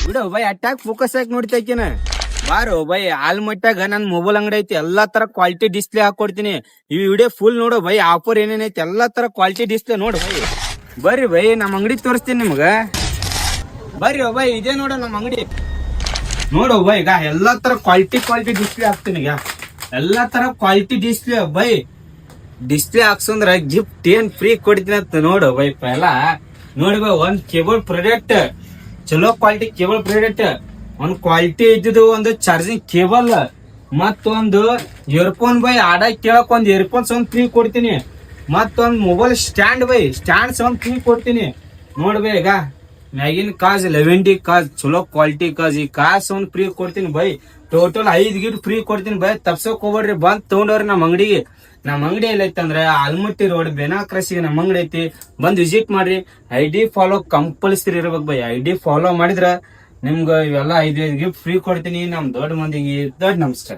ಬಿಡು by attack focus ಆಗಿ ನೋಡ್ತೇಕಿನ ಬಾರೋ ಬೈ ಆಲ್ಮಟ್ಟಾಗ ನನ್ ಮೊಬೈಲ್ ಅಂಗಡಿ ಐತಿ ಎಲ್ಲಾ ತರ ಕ್ವಾಲಿಟಿ ಡಿಸ್ಪ್ಲೇ ಹಾಕೊಡ್ತೀನಿ. ಈ ವಿಡಿಯೋ ಫುಲ್ ನೋಡು ಬೈ, ಆಫರ್ ಏನೇನೈತಿ ಎಲ್ಲಾ ತರ ಕ್ವಾಲಿಟಿ ಡಿಸ್ಪ್ಲೇ ನೋಡು ಬೈ. ಬರ್ರಿ ಬೈ ನಮ್ಮ ಅಂಗಡಿ ತೋರಿಸ್ತೀನಿ ನಿಮ್ಗ. ಬರ್ರಿ ಬೈ ಇದೇ ನೋಡು ನಮ್ಮ ಅಂಗಡಿ. ನೋಡು ಬೈ ಈಗ ಎಲ್ಲಾ ತರ ಕ್ವಾಲಿಟಿ ಡಿಸ್ಪ್ಲೇ ಹಾಕ್ತೀನಿ. ಈಗ ಎಲ್ಲಾ ತರ ಕ್ವಾಲಿಟಿ ಡಿಸ್ಪ್ಲೇ ಬೈ. ಡಿಸ್ಪ್ಲೇ ಹಾಕ್ಸಂದ್ರ ಗಿಫ್ಟ್ ಏನ್ ಫ್ರೀ ಕೊಡ್ತೀನಿ ಅಂತ ನೋಡು ಬೈ. ಪೆಲ್ಲ ನೋಡಿ ಬೈ, ಒಂದ್ ಕೇಬಲ್ ಪ್ರಾಡಕ್ಟ್, ಚಲೋ ಕ್ವಾಲಿಟಿ ಕೇಬಲ್ ಪ್ರಾಡಕ್ಟ್, ಒಂದ್ ಕ್ವಾಲಿಟಿ ಇದ್ದಿದ್ದು ಒಂದು ಚಾರ್ಜಿಂಗ್ ಕೇಬಲ್, ಮತ್ತೊಂದು ಇಯರ್ಫೋನ್ ಬೈ. ಆಡ ಕೇಳಕ್ ಒಂದ್ ಇಯರ್ಫೋನ್ಸ್ ಒಂದ್ ಫ್ರೀ ಕೊಡ್ತೀನಿ. ಮತ್ತೊಂದ್ ಮೊಬೈಲ್ ಸ್ಟ್ಯಾಂಡ್ ಬೈ, ಸ್ಟ್ಯಾಂಡ್ಸ್ ಒಂದ್ ಫ್ರೀ ಕೊಡ್ತೀನಿ. ನೋಡ್ಬೇ ಈಗ ಮ್ಯಾಗಿನ್ ಕಾಜ್ 11D ಕಾಜ್, ಚಲೋ ಕ್ವಾಲಿಟಿ ಕಾಜ್, ಈ ಕಾಸ್ ಒಂದ್ ಫ್ರೀ ಕೊಡ್ತೀನಿ ಬೈ. ಟೋಟಲ್ 5 ಗಿಫ್ಟ್ ಫ್ರೀ ಕೊಡ್ತೀನಿ ಬೈ. ತಪ್ಸೋಕ್ ಹೋಗ್ಬೇಡ್ರಿ, ಬಂದ್ ತಗೊಂಡವ್ರಿ ನಮ್ಮ ಅಂಗಡಿಗೆ. ನಮ್ಮ ಅಂಗಡಿ ಎಲ್ಲೈತೆ ಅಂದ್ರೆ ಆಲ್ಮಟ್ಟಿ ರೋಡ್ ಬೆನಾಕ್ರಸಿಗೆ ನಮ್ಮ ಅಂಗಡಿ ಐತಿ. ಬಂದ್ ವಿಸಿಟ್ ಮಾಡ್ರಿ. ID ಫಾಲೋ ಕಂಪಲ್ಸರಿ ಇರ್ಬೇಕು ಬೈ. ID ಫಾಲೋ ಮಾಡಿದ್ರ ನಿಮ್ಗ ಇವೆಲ್ಲ 5 ಗಿಫ್ಟ್ ಫ್ರೀ ಕೊಡ್ತೀನಿ. ನಮ್ ದೊಡ್ಡ ಮಂದಿಗೆ ದೊಡ್ಡ ನಮಸ್ಕಾರ.